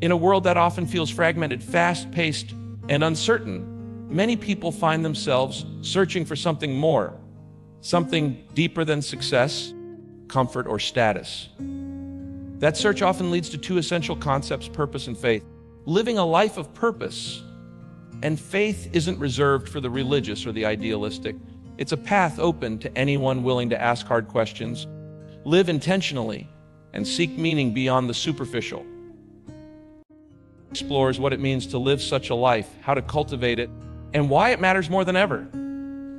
In a world that often feels fragmented, fast-paced, and uncertain, many people find themselves searching for something more, something deeper than success, comfort, or status. That search often leads to two essential concepts: purpose and faith. Living a life of purpose and faith isn't reserved for the religious or the idealistic. It's a path open to anyone willing to ask hard questions, live intentionally, and seek meaning beyond the superficial. Explores what it means to live such a life, how to cultivate it, and why it matters more than ever.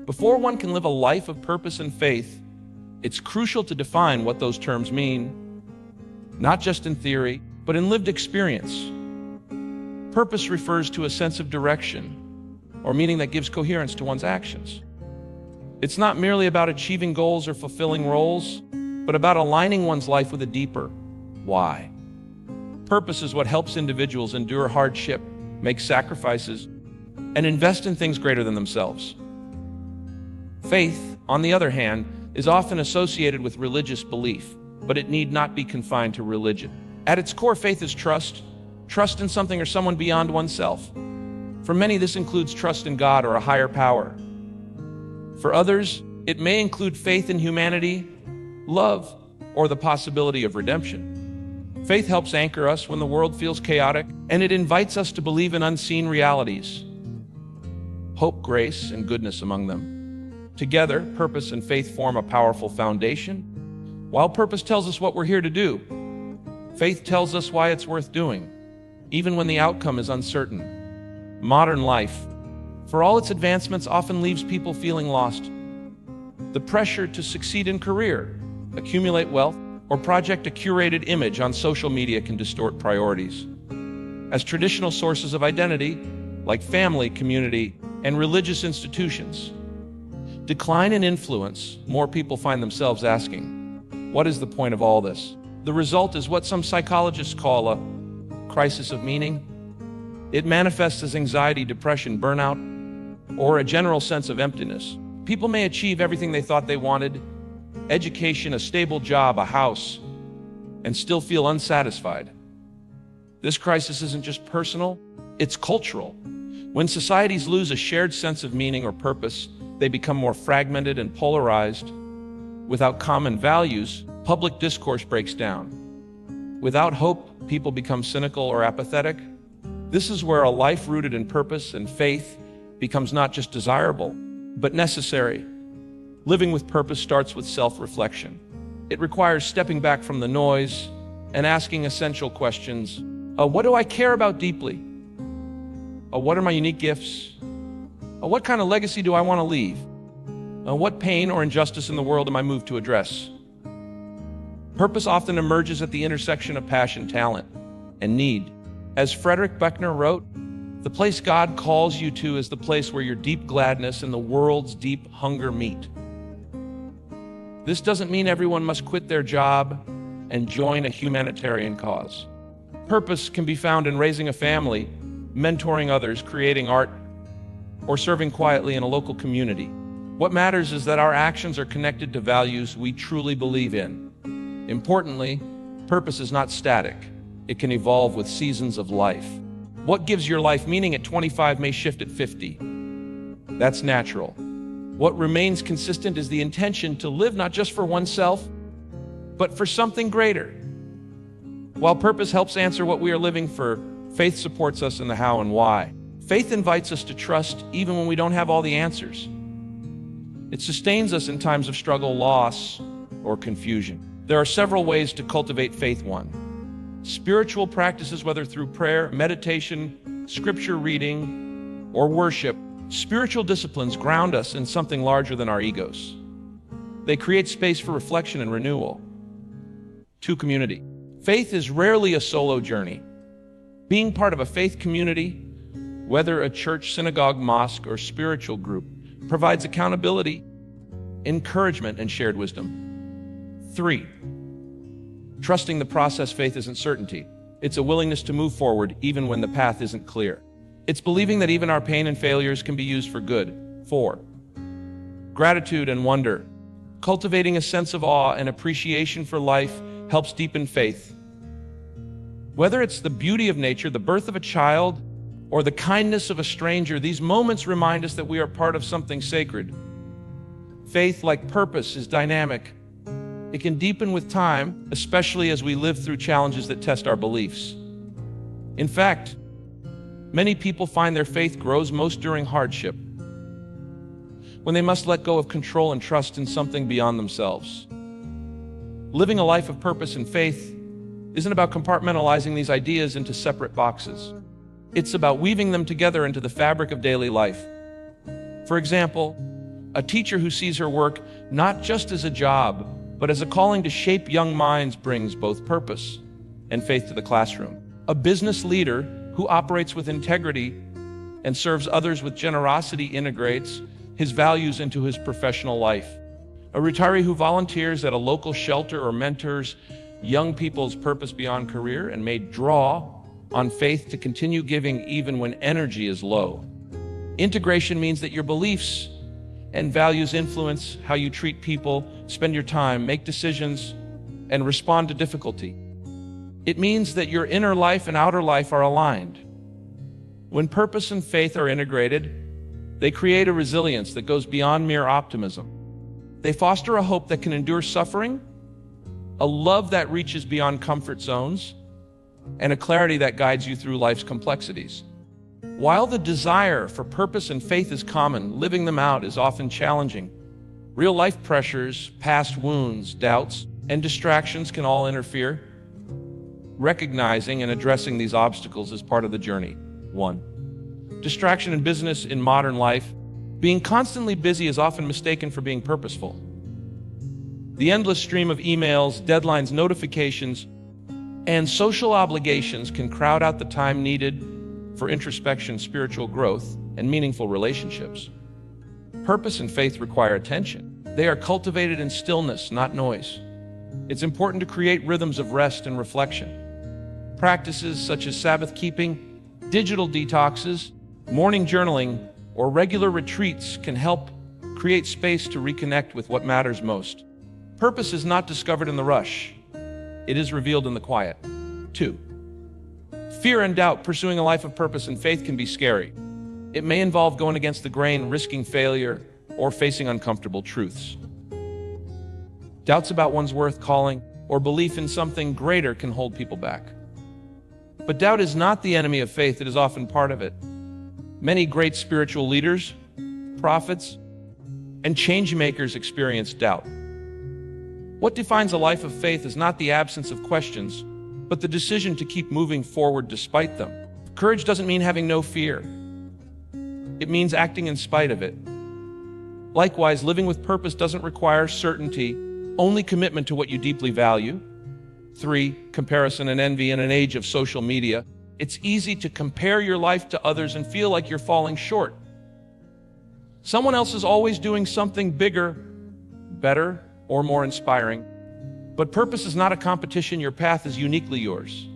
Before one can live a life of purpose and faith, it's crucial to define what those terms mean, not just in theory, but in lived experience. Purpose refers to a sense of direction or meaning that gives coherence to one's actions. It's not merely about achieving goals or fulfilling roles, but about aligning one's life with a deeper why. Purpose is what helps individuals endure hardship, make sacrifices, and invest in things greater than themselves. Faith, on the other hand, is often associated with religious belief, but it need not be confined to religion. At its core, faith is trust in something or someone beyond oneself. For many, this includes trust in God or a higher power. For others, it may include faith in humanity, love, or the possibility of redemption. Faith helps anchor us when the world feels chaotic, and it invites us to believe in unseen realities, hope, grace, and goodness among them. Together, purpose and faith form a powerful foundation. While purpose tells us what we're here to do, faith tells us why it's worth doing, even when the outcome is uncertain. Modern life, for all its advancements, often leaves people feeling lost. The pressure to succeed in career, accumulate wealth, or project a curated image on social media can distort priorities. As traditional sources of identity, like family, community, and religious institutions, decline in influence, more people find themselves asking, what is the point of all this? The result is what some psychologists call a crisis of meaning. It manifests as anxiety, depression, burnout, or a general sense of emptiness. People may achieve everything they thought they wanted, education, a stable job, a house, and still feel unsatisfied. This crisis isn't just personal, it's cultural. When societies lose a shared sense of meaning or purpose, they become more fragmented and polarized. Without common values, public discourse breaks down. Without hope, people become cynical or apathetic. This is where a life rooted in purpose and faith becomes not just desirable, but necessary. Living with purpose starts with self-reflection. It requires stepping back from the noise and asking essential questions. What do I care about deeply? What are my unique gifts? What kind of legacy do I want to leave? What pain or injustice in the world am I moved to address? Purpose often emerges at the intersection of passion, talent, and need. As Frederick Buechner wrote, the place God calls you to is the place where your deep gladness and the world's deep hunger meet. This doesn't mean everyone must quit their job and join a humanitarian cause. Purpose can be found in raising a family, mentoring others, creating art, or serving quietly in a local community. What matters is that our actions are connected to values we truly believe in. Importantly, purpose is not static. It can evolve with seasons of life. What gives your life meaning at 25 may shift at 50. That's natural. What remains consistent is the intention to live not just for oneself, but for something greater. While purpose helps answer what we are living for, faith supports us in the how and why. Faith invites us to trust even when we don't have all the answers. It sustains us in times of struggle, loss, or confusion. There are several ways to cultivate faith. 1. Spiritual practices, whether through prayer, meditation, scripture reading, or worship. Spiritual disciplines ground us in something larger than our egos. They create space for reflection and renewal. 2. Community. Faith is rarely a solo journey. Being part of a faith community, whether a church, synagogue, mosque, or spiritual group, provides accountability, encouragement, and shared wisdom. 3. Trusting the process. Faith isn't certainty. It's a willingness to move forward even when the path isn't clear. It's believing that even our pain and failures can be used for good. 4. Gratitude and wonder. Cultivating a sense of awe and appreciation for life helps deepen faith. Whether it's the beauty of nature, the birth of a child, or the kindness of a stranger, these moments remind us that we are part of something sacred. Faith, like purpose, is dynamic. It can deepen with time, especially as we live through challenges that test our beliefs. In fact, many people find their faith grows most during hardship, when they must let go of control and trust in something beyond themselves. Living a life of purpose and faith isn't about compartmentalizing these ideas into separate boxes. It's about weaving them together into the fabric of daily life. For example, a teacher who sees her work not just as a job, but as a calling to shape young minds brings both purpose and faith to the classroom. A business leader who operates with integrity and serves others with generosity integrates his values into his professional life. A retiree who volunteers at a local shelter or mentors young people's purpose beyond career and may draw on faith to continue giving even when energy is low. Integration means that your beliefs and values influence how you treat people, spend your time, make decisions, and respond to difficulty. It means that your inner life and outer life are aligned. When purpose and faith are integrated, they create a resilience that goes beyond mere optimism. They foster a hope that can endure suffering, a love that reaches beyond comfort zones, and a clarity that guides you through life's complexities. While the desire for purpose and faith is common, living them out is often challenging. Real life pressures, past wounds, doubts, and distractions can all interfere. Recognizing and addressing these obstacles is part of the journey. 1. Distraction in business in modern life. Being constantly busy is often mistaken for being purposeful. The endless stream of emails, deadlines, notifications, and social obligations can crowd out the time needed for introspection, spiritual growth, and meaningful relationships. Purpose and faith require attention. They are cultivated in stillness, not noise. It's important to create rhythms of rest and reflection. Practices such as Sabbath keeping, digital detoxes, morning journaling, or regular retreats can help create space to reconnect with what matters most. Purpose is not discovered in the rush. It is revealed in the quiet. 2. Fear and doubt pursuing a life of purpose and faith can be scary. It may involve going against the grain, risking failure, or facing uncomfortable truths. Doubts about one's worth, calling, or belief in something greater can hold people back. But doubt is not the enemy of faith, it is often part of it. Many great spiritual leaders, prophets, and change makers experience doubt. What defines a life of faith is not the absence of questions, but the decision to keep moving forward despite them. Courage doesn't mean having no fear. It means acting in spite of it. Likewise, living with purpose doesn't require certainty, only commitment to what you deeply value. 3. Comparison and envy. In an age of social media, it's easy to compare your life to others and feel like you're falling short. Someone else is always doing something bigger, better, or more inspiring. But purpose is not a competition. Your path is uniquely yours.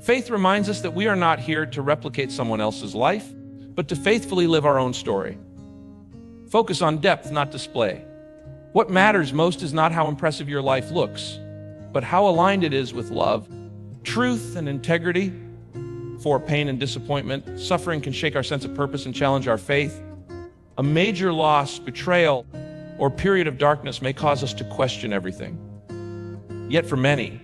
Faith reminds us that we are not here to replicate someone else's life, but to faithfully live our own story. Focus on depth, not display. What matters most is not how impressive your life looks, but how aligned it is with love, truth, and integrity. For pain and disappointment, suffering can shake our sense of purpose and challenge our faith. A major loss, betrayal, or period of darkness may cause us to question everything. Yet for many,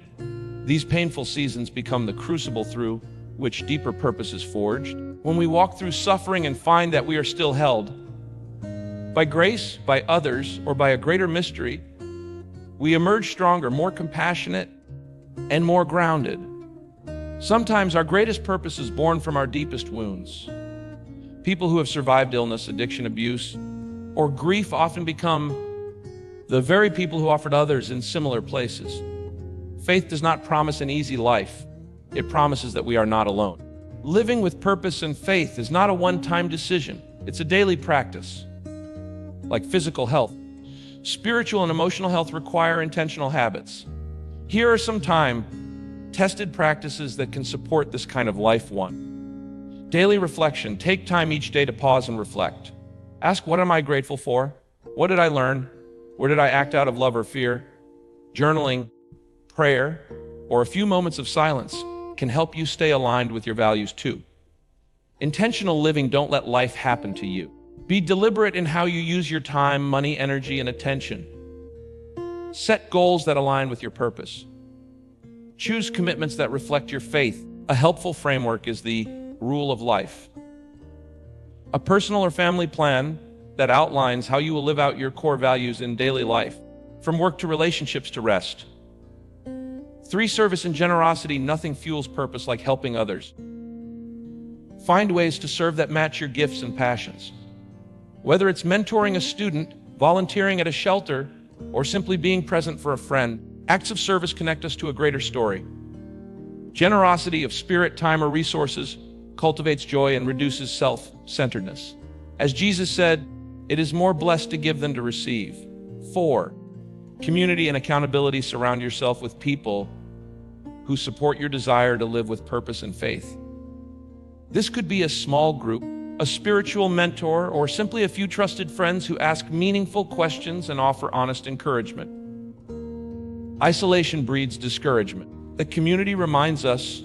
these painful seasons become the crucible through which deeper purpose is forged. When we walk through suffering and find that we are still held by grace, by others, or by a greater mystery, we emerge stronger, more compassionate, and more grounded. Sometimes our greatest purpose is born from our deepest wounds. People who have survived illness, addiction, abuse, or grief often become the very people who offered others in similar places. Faith does not promise an easy life. It promises that we are not alone. Living with purpose and faith is not a one-time decision. It's a daily practice. Like physical health, spiritual and emotional health require intentional habits. Here are some time-tested practices that can support this kind of life. 1. Daily reflection. Take time each day to pause and reflect. Ask, what am I grateful for? What did I learn? Where did I act out of love or fear? Journaling, prayer, or a few moments of silence can help you stay aligned with your values too. Intentional living don't let life happen to you. Be deliberate in how you use your time, money, energy, and attention. Set goals that align with your purpose. Choose commitments that reflect your faith. A helpful framework is the rule of life, a personal or family plan that outlines how you will live out your core values in daily life, from work to relationships to rest. 3, service and generosity. Nothing fuels purpose like helping others. Find ways to serve that match your gifts and passions. Whether it's mentoring a student, volunteering at a shelter, or simply being present for a friend, acts of service connect us to a greater story. Generosity of spirit, time, or resources cultivates joy and reduces self-centeredness. As Jesus said, it is more blessed to give than to receive. 4, community and accountability. Surround yourself with people who support your desire to live with purpose and faith. This could be a small group, a spiritual mentor, or simply a few trusted friends who ask meaningful questions and offer honest encouragement. Isolation breeds discouragement. The community reminds us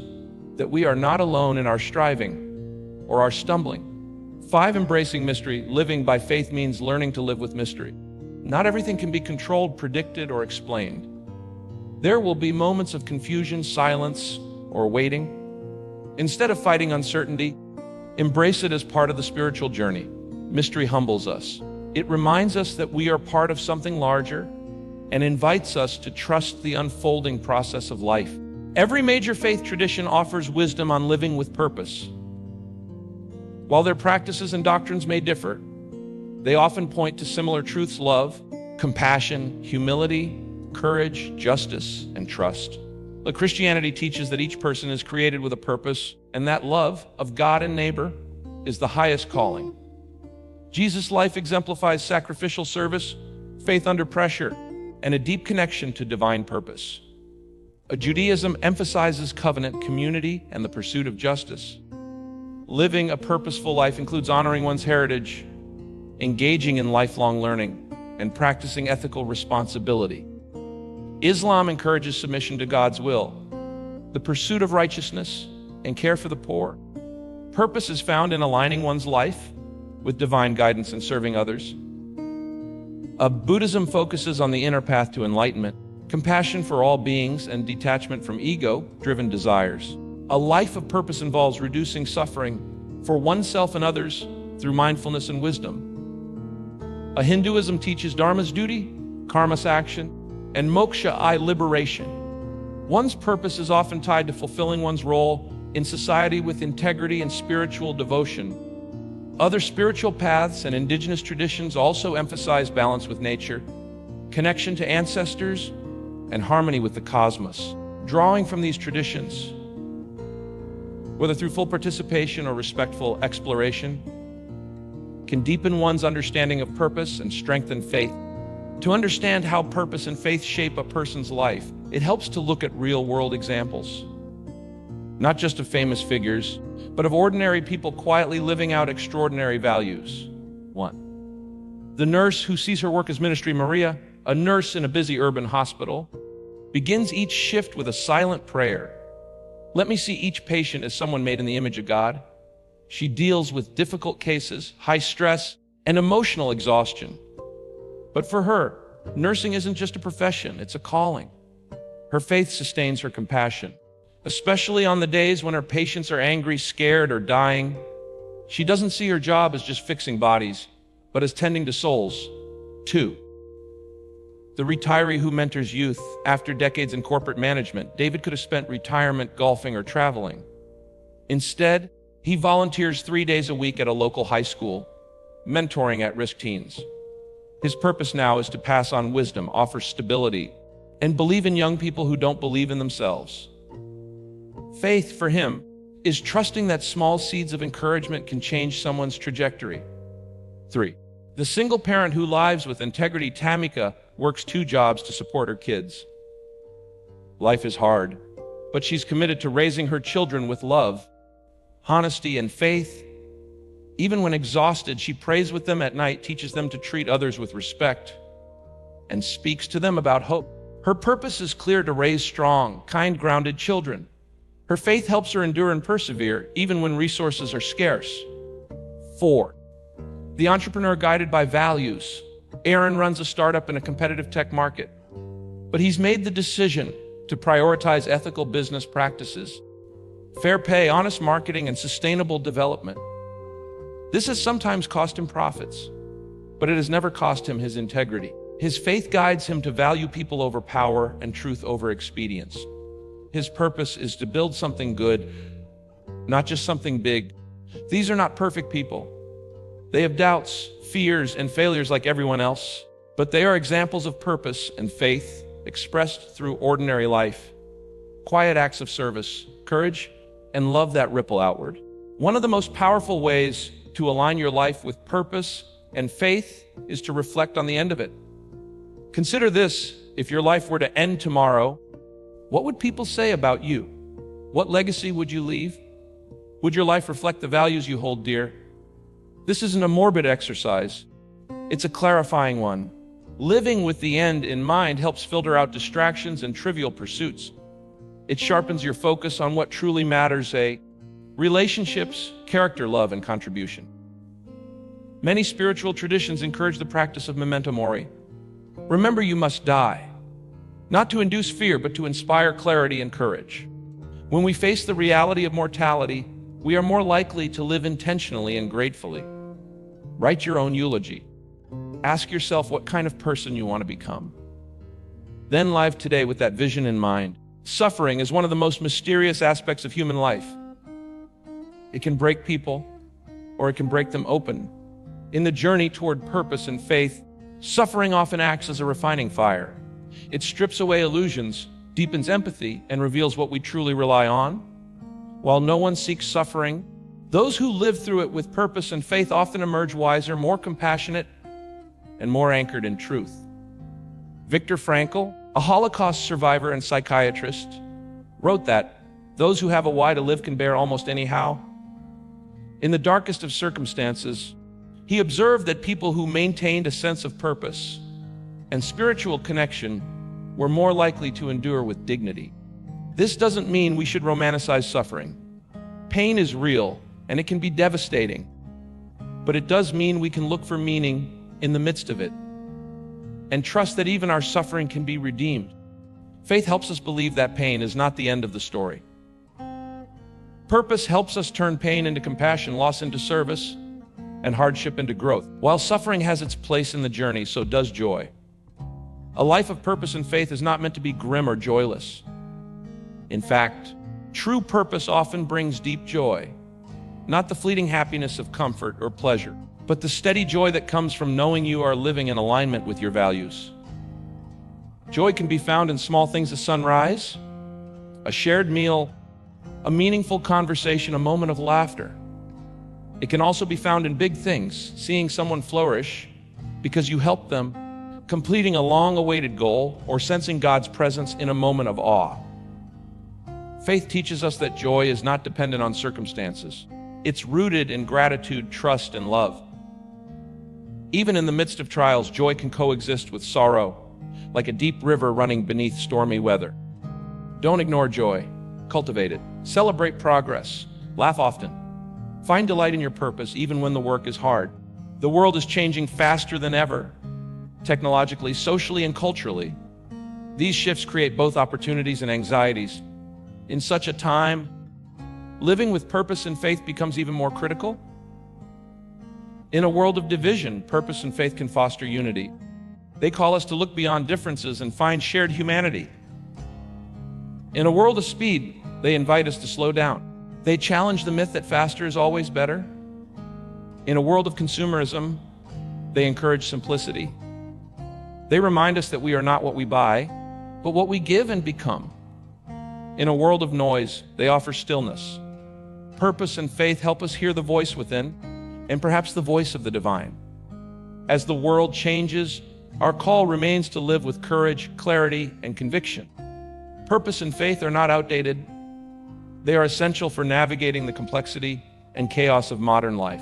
that we are not alone in our striving or our stumbling. 5, embracing mystery. Living by faith means learning to live with mystery. Not everything can be controlled, predicted, or explained. There will be moments of confusion, silence, or waiting. Instead of fighting uncertainty, embrace it as part of the spiritual journey. Mystery humbles us. It reminds us that we are part of something larger and invites us to trust the unfolding process of life. Every major faith tradition offers wisdom on living with purpose. While their practices and doctrines may differ, they often point to similar truths: love, compassion, humility, courage, justice, and trust. But Christianity teaches that each person is created with a purpose, and that love of God and neighbor is the highest calling. Jesus' life exemplifies sacrificial service, faith under pressure, and a deep connection to divine purpose. Judaism emphasizes covenant, community, and the pursuit of justice. Living a purposeful life includes honoring one's heritage, engaging in lifelong learning, and practicing ethical responsibility. Islam encourages submission to God's will, the pursuit of righteousness, and care for the poor. Purpose is found in aligning one's life with divine guidance and serving others. Buddhism focuses on the inner path to enlightenment, compassion for all beings, and detachment from ego-driven desires. A life of purpose involves reducing suffering for oneself and others through mindfulness and wisdom. Hinduism teaches dharma's duty, karma's action, and moksha, liberation. One's purpose is often tied to fulfilling one's role in society with integrity and spiritual devotion. Other spiritual paths and indigenous traditions also emphasize balance with nature, connection to ancestors, and harmony with the cosmos. Drawing from these traditions, whether through full participation or respectful exploration, can deepen one's understanding of purpose and strengthen faith. To understand how purpose and faith shape a person's life, it helps to look at real-world examples, not just of famous figures, but of ordinary people quietly living out extraordinary values. 1. The nurse who sees her work as ministry. Maria, a nurse in a busy urban hospital, begins each shift with a silent prayer. Let me see each patient as someone made in the image of God. She deals with difficult cases, high stress, and emotional exhaustion. But for her, nursing isn't just a profession, it's a calling. Her faith sustains her compassion, especially on the days when her patients are angry, scared, or dying. She doesn't see her job as just fixing bodies, but as tending to souls. 2. The retiree who mentors youth. After decades in corporate management, David could have spent retirement golfing or traveling. Instead, he volunteers 3 days a week at a local high school, mentoring at-risk teens. His purpose now is to pass on wisdom, offer stability, and believe in young people who don't believe in themselves. Faith, for him, is trusting that small seeds of encouragement can change someone's trajectory. 3. The single parent who lives with integrity. Tamika works 2 jobs to support her kids. Life is hard, but she's committed to raising her children with love, honesty, and faith. Even when exhausted, she prays with them at night, teaches them to treat others with respect, and speaks to them about hope. Her purpose is clear: to raise strong, kind, grounded children. Her faith helps her endure and persevere, even when resources are scarce. 4. The entrepreneur guided by values. Aaron runs a startup in a competitive tech market, but he's made the decision to prioritize ethical business practices, fair pay, honest marketing, and sustainable development. This has sometimes cost him profits, but it has never cost him his integrity. His faith guides him to value people over power and truth over expedience. His purpose is to build something good, not just something big. These are not perfect people. They have doubts, fears, and failures like everyone else, but they are examples of purpose and faith expressed through ordinary life, quiet acts of service, courage, and love that ripple outward. One of the most powerful ways to align your life with purpose and faith is to reflect on the end of it. Consider this: if your life were to end tomorrow, what would people say about you? What legacy would you leave? Would your life reflect the values you hold dear? This isn't a morbid exercise. It's a clarifying one. Living with the end in mind helps filter out distractions and trivial pursuits. It sharpens your focus on what truly matters: relationships, character, love, and contribution. Many spiritual traditions encourage the practice of memento mori. Remember, you must die, not to induce fear, but to inspire clarity and courage. When we face the reality of mortality, we are more likely to live intentionally and gratefully. Write your own eulogy. Ask yourself what kind of person you want to become. Then live today with that vision in mind. Suffering is one of the most mysterious aspects of human life. It can break people, or it can break them open. In the journey toward purpose and faith, suffering often acts as a refining fire. It strips away illusions, deepens empathy, and reveals what we truly rely on. While no one seeks suffering, those who live through it with purpose and faith often emerge wiser, more compassionate, and more anchored in truth. Viktor Frankl, a Holocaust survivor and psychiatrist, wrote that those who have a why to live can bear almost anyhow. In the darkest of circumstances, he observed that people who maintained a sense of purpose and spiritual connection were more likely to endure with dignity. This doesn't mean we should romanticize suffering. Pain is real, and it can be devastating. But it does mean we can look for meaning in the midst of it, and trust that even our suffering can be redeemed. Faith helps us believe that pain is not the end of the story. Purpose helps us turn pain into compassion, loss into service, and hardship into growth. While suffering has its place in the journey, so does joy. A life of purpose and faith is not meant to be grim or joyless. In fact, true purpose often brings deep joy, not the fleeting happiness of comfort or pleasure, but the steady joy that comes from knowing you are living in alignment with your values. Joy can be found in small things: a sunrise, a shared meal, a meaningful conversation, a moment of laughter. It can also be found in big things: seeing someone flourish because you helped them, completing a long-awaited goal, or sensing God's presence in a moment of awe. Faith teaches us that joy is not dependent on circumstances. It's rooted in gratitude, trust, and love. Even in the midst of trials, joy can coexist with sorrow, like a deep river running beneath stormy weather. Don't ignore joy. Cultivate it. Celebrate progress. Laugh often. Find delight in your purpose, even when the work is hard. The world is changing faster than ever, technologically, socially, and culturally. These shifts create both opportunities and anxieties. In such a time, living with purpose and faith becomes even more critical. In a world of division, purpose and faith can foster unity. They call us to look beyond differences and find shared humanity. In a world of speed, they invite us to slow down. They challenge the myth that faster is always better. In a world of consumerism, they encourage simplicity. They remind us that we are not what we buy, but what we give and become. In a world of noise, they offer stillness. Purpose and faith help us hear the voice within, and perhaps the voice of the divine. As the world changes, our call remains to live with courage, clarity, and conviction. Purpose and faith are not outdated. They are essential for navigating the complexity and chaos of modern life.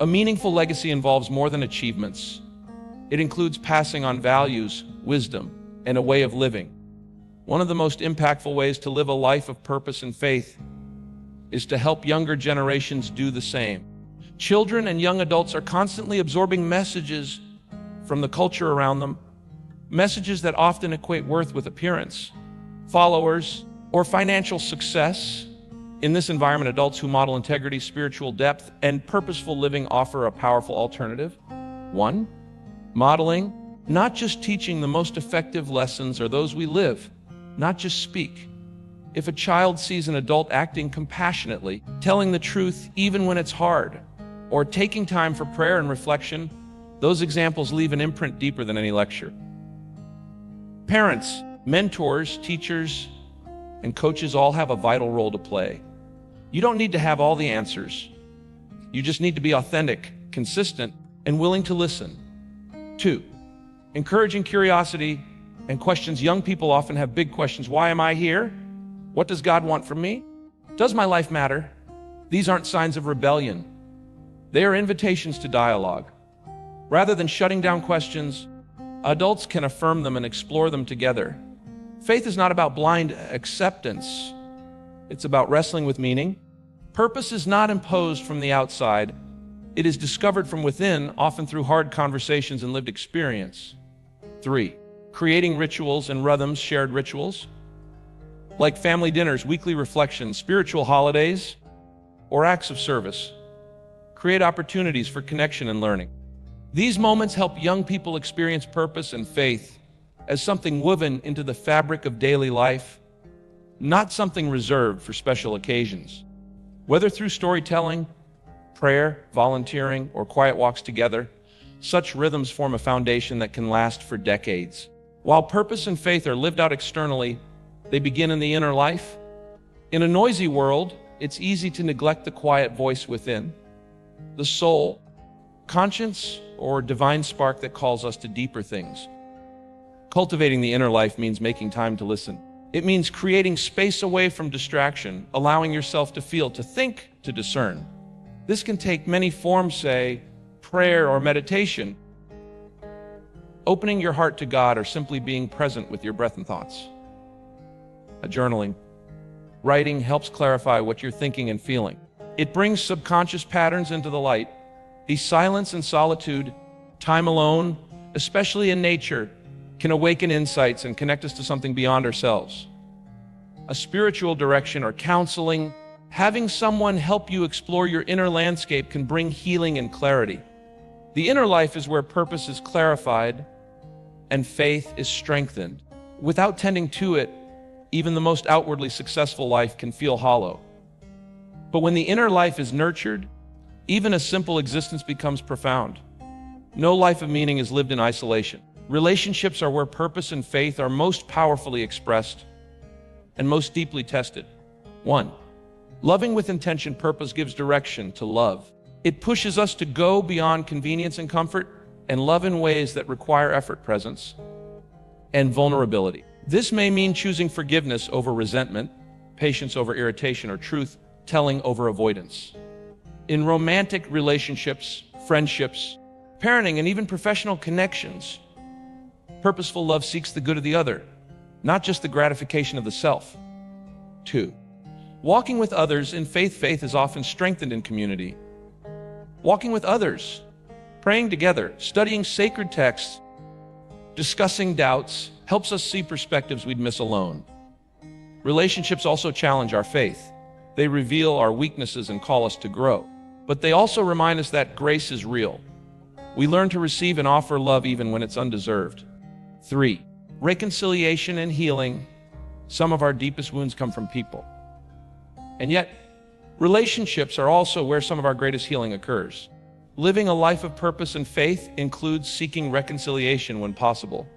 A meaningful legacy involves more than achievements. It includes passing on values, wisdom, and a way of living. One of the most impactful ways to live a life of purpose and faith is to help younger generations do the same. Children and young adults are constantly absorbing messages from the culture around them, messages that often equate worth with appearance, followers, or financial success. In this environment, adults who model integrity, spiritual depth, and purposeful living offer a powerful alternative. 1. Modeling, not just teaching. The most effective lessons are those we live, not just speak. If a child sees an adult acting compassionately, telling the truth even when it's hard, or taking time for prayer and reflection, those examples leave an imprint deeper than any lecture. Parents, mentors, teachers, and coaches all have a vital role to play. You don't need to have all the answers. You just need to be authentic, consistent, and willing to listen. 2. Encouraging curiosity and questions. Young people often have big questions. Why am I here? What does God want from me? Does my life matter? These aren't signs of rebellion. They are invitations to dialogue. Rather than shutting down questions, adults can affirm them and explore them together. Faith is not about blind acceptance. It's about wrestling with meaning. Purpose is not imposed from the outside. It is discovered from within, often through hard conversations and lived experience. 3. Creating rituals and rhythms. Shared rituals, like family dinners, weekly reflections, spiritual holidays, or acts of service, create opportunities for connection and learning. These moments help young people experience purpose and faith as something woven into the fabric of daily life, not something reserved for special occasions. Whether through storytelling, prayer, volunteering, or quiet walks together, such rhythms form a foundation that can last for decades. While purpose and faith are lived out externally, they begin in the inner life. In a noisy world, it's easy to neglect the quiet voice within, the soul, conscience, or divine spark that calls us to deeper things. Cultivating the inner life means making time to listen. It means creating space away from distraction, allowing yourself to feel, to think, to discern. This can take many forms, say, prayer or meditation, opening your heart to God, or simply being present with your breath and thoughts. Journaling. Writing helps clarify what you're thinking and feeling. It brings subconscious patterns into the light. The silence and solitude, time alone, especially in nature, can awaken insights and connect us to something beyond ourselves. A spiritual direction or counseling, having someone help you explore your inner landscape, can bring healing and clarity. The inner life is where purpose is clarified and faith is strengthened. Without tending to it, even the most outwardly successful life can feel hollow. But when the inner life is nurtured, even a simple existence becomes profound. No life of meaning is lived in isolation. Relationships are where purpose and faith are most powerfully expressed and most deeply tested. 1. Loving with intention. Purpose gives direction to love. It pushes us to go beyond convenience and comfort and love in ways that require effort, presence, and vulnerability. This may mean choosing forgiveness over resentment, patience over irritation, or truth-telling over avoidance. In romantic relationships, friendships, parenting, and even professional connections, purposeful love seeks the good of the other, not just the gratification of the self. 2. Walking with others in faith. Faith is often strengthened in community. Walking with others, praying together, studying sacred texts, discussing doubts, helps us see perspectives we'd miss alone. Relationships also challenge our faith. They reveal our weaknesses and call us to grow. But they also remind us that grace is real. We learn to receive and offer love even when it's undeserved. 3. Reconciliation and healing. Some of our deepest wounds come from people. And yet, relationships are also where some of our greatest healing occurs. Living a life of purpose and faith includes seeking reconciliation when possible,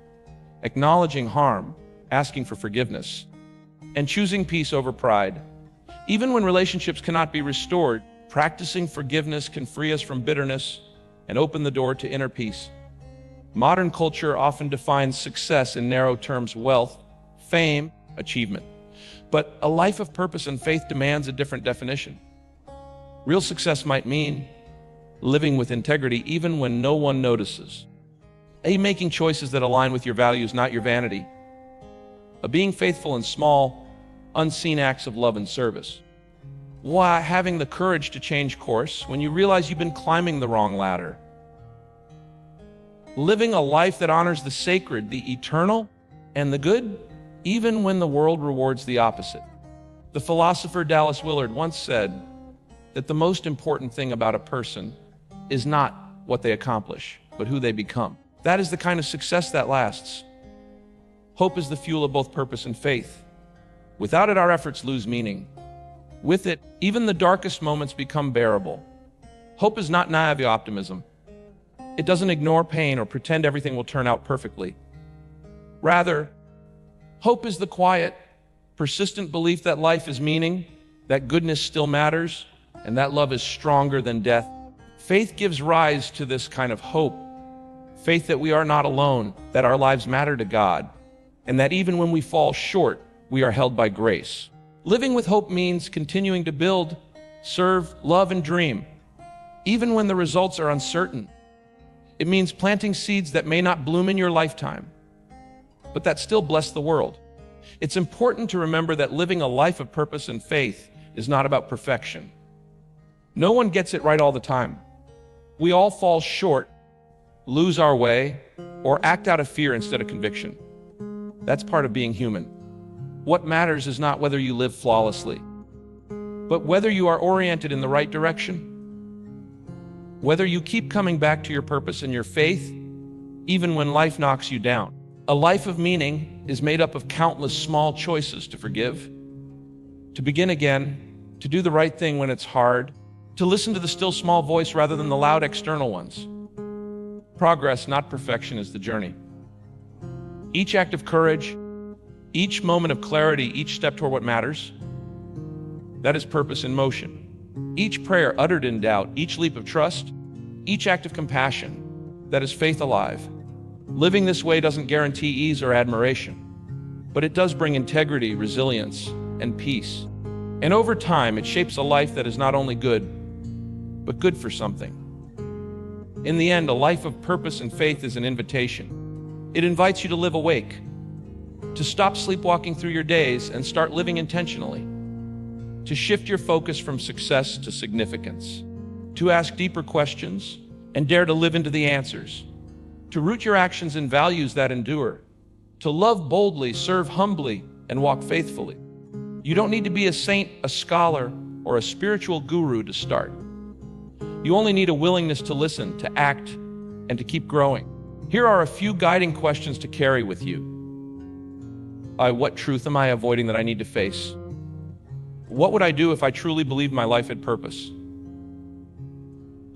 acknowledging harm, asking for forgiveness, and choosing peace over pride. Even when relationships cannot be restored, practicing forgiveness can free us from bitterness and open the door to inner peace. Modern culture often defines success in narrow terms: wealth, fame, achievement. But a life of purpose and faith demands a different definition. Real success might mean living with integrity even when no one notices. Making choices that align with your values, not your vanity. of being faithful in small, unseen acts of love and service. Why having the courage to change course when you realize you've been climbing the wrong ladder. Living a life that honors the sacred, the eternal, and the good, even when the world rewards the opposite. The philosopher Dallas Willard once said that the most important thing about a person is not what they accomplish, but who they become. That is the kind of success that lasts. Hope is the fuel of both purpose and faith. Without it, our efforts lose meaning. With it, even the darkest moments become bearable. Hope is not naive optimism. It doesn't ignore pain or pretend everything will turn out perfectly. Rather, hope is the quiet, persistent belief that life is meaning, that goodness still matters, and that love is stronger than death. Faith gives rise to this kind of hope. Faith that we are not alone, that our lives matter to God, and that even when we fall short, we are held by grace. Living with hope means continuing to build, serve, love, and dream, even when the results are uncertain. It means planting seeds that may not bloom in your lifetime, but that still bless the world. It's important to remember that living a life of purpose and faith is not about perfection. No one gets it right all the time. We all fall short, lose our way, or act out of fear instead of conviction. That's part of being human. What matters is not whether you live flawlessly, but whether you are oriented in the right direction. Whether you keep coming back to your purpose and your faith, even when life knocks you down. A life of meaning is made up of countless small choices to forgive, to begin again, to do the right thing when it's hard, to listen to the still small voice rather than the loud external ones. Progress, not perfection, is the journey. Each act of courage, each moment of clarity, each step toward what matters, that is purpose in motion. Each prayer uttered in doubt, each leap of trust, each act of compassion, that is faith alive. Living this way doesn't guarantee ease or admiration, but it does bring integrity, resilience, and peace. And over time, it shapes a life that is not only good, but good for something. In the end, a life of purpose and faith is an invitation. It invites you to live awake, to stop sleepwalking through your days and start living intentionally, to shift your focus from success to significance, to ask deeper questions and dare to live into the answers, to root your actions in values that endure, to love boldly, serve humbly, and walk faithfully. You don't need to be a saint, a scholar, or a spiritual guru to start. You only need a willingness to listen, to act, and to keep growing. Here are a few guiding questions to carry with you. What truth am I avoiding that I need to face? What would I do if I truly believed my life had purpose?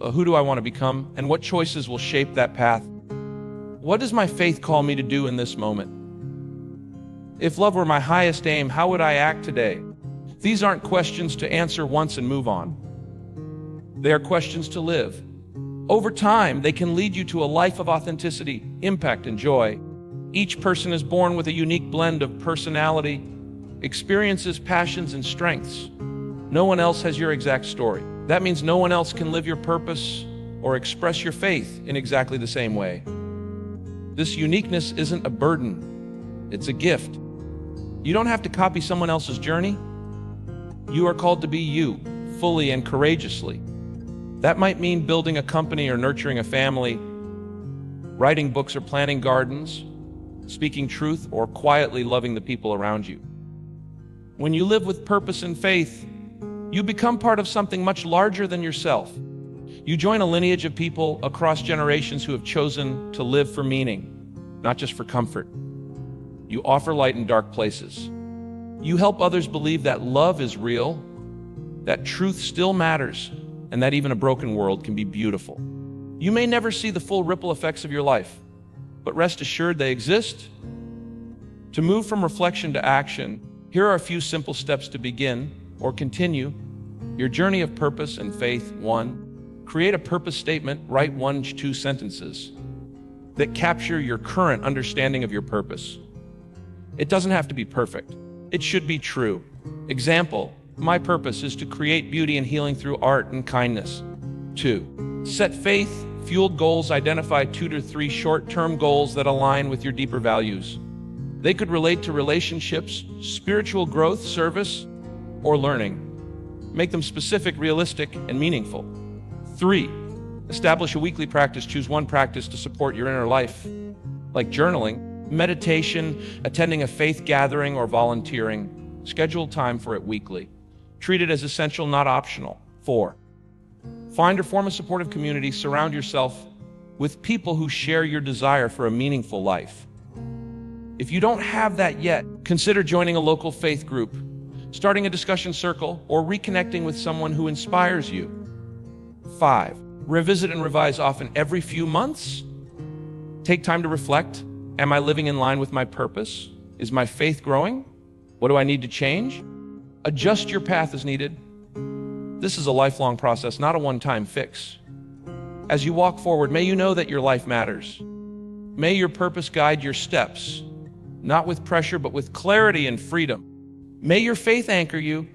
Who do I want to become, and what choices will shape that path? What does my faith call me to do in this moment? If love were my highest aim, how would I act today? These aren't questions to answer once and move on. They are questions to live. Over time, they can lead you to a life of authenticity, impact, and joy. Each person is born with a unique blend of personality, experiences, passions, and strengths. No one else has your exact story. That means no one else can live your purpose or express your faith in exactly the same way. This uniqueness isn't a burden, it's a gift. You don't have to copy someone else's journey. You are called to be you, fully and courageously. That might mean building a company or nurturing a family, writing books or planting gardens, speaking truth, or quietly loving the people around you. When you live with purpose and faith, you become part of something much larger than yourself. You join a lineage of people across generations who have chosen to live for meaning, not just for comfort. You offer light in dark places. You help others believe that love is real, that truth still matters, and that even a broken world can be beautiful. You may never see the full ripple effects of your life, but rest assured they exist. To move from reflection to action, here are a few simple steps to begin or continue your journey of purpose and faith. 1. Create a purpose statement. Write 1-2 sentences that capture your current understanding of your purpose. It doesn't have to be perfect. It should be true. Example, my purpose is to create beauty and healing through art and kindness. 2. Set faith-fueled goals. Identify 2 to 3 short-term goals that align with your deeper values. They could relate to relationships, spiritual growth, service, or learning. Make them specific, realistic, and meaningful. 3, establish a weekly practice. Choose one practice to support your inner life, like journaling, meditation, attending a faith gathering, or volunteering. Schedule time for it weekly. Treat it as essential, not optional. 4, find or form a supportive community. Surround yourself with people who share your desire for a meaningful life. If you don't have that yet, consider joining a local faith group, starting a discussion circle, or reconnecting with someone who inspires you. 5, revisit and revise often, every few months. Take time to reflect. Am I living in line with my purpose? Is my faith growing? What do I need to change? Adjust your path as needed. This is a lifelong process, not a one-time fix. As you walk forward, may you know that your life matters. May your purpose guide your steps, not with pressure, but with clarity and freedom. May your faith anchor you,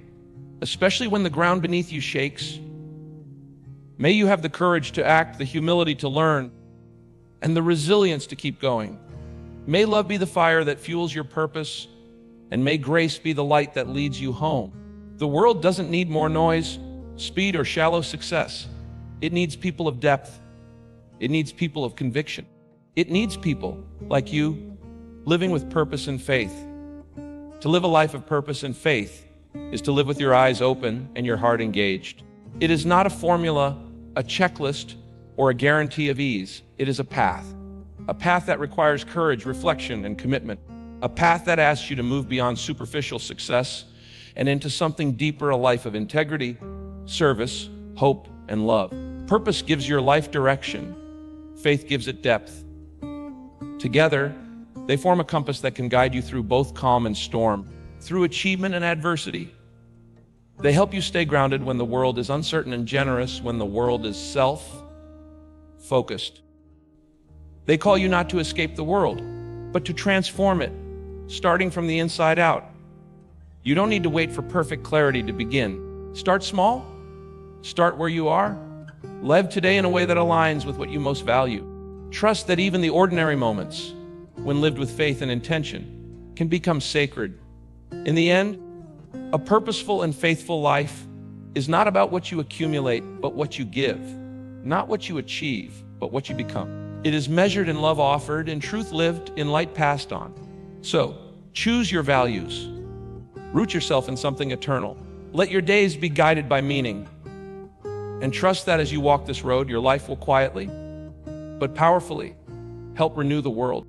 especially when the ground beneath you shakes. May you have the courage to act, the humility to learn, and the resilience to keep going. May love be the fire that fuels your purpose, and may grace be the light that leads you home. The world doesn't need more noise, speed, or shallow success. It needs people of depth. It needs people of conviction. It needs people like you, living with purpose and faith. To live a life of purpose and faith is to live with your eyes open and your heart engaged. It is not a formula, a checklist, or a guarantee of ease. It is a path that requires courage, reflection, and commitment. A path that asks you to move beyond superficial success and into something deeper, a life of integrity, service, hope, and love. Purpose gives your life direction. Faith gives it depth. Together, they form a compass that can guide you through both calm and storm, through achievement and adversity. They help you stay grounded when the world is uncertain, and generous when the world is self-focused. They call you not to escape the world, but to transform it, starting from the inside out. You don't need to wait for perfect clarity to begin. Start small. Start where you are. Live today in a way that aligns with what you most value. Trust that even the ordinary moments, when lived with faith and intention, can become sacred. In the end, a purposeful and faithful life is not about what you accumulate, but what you give. Not what you achieve, but what you become. It is measured in love offered, in truth lived, in light passed on. So, choose your values. Root yourself in something eternal. Let your days be guided by meaning. And trust that as you walk this road, your life will quietly, but powerfully, help renew the world.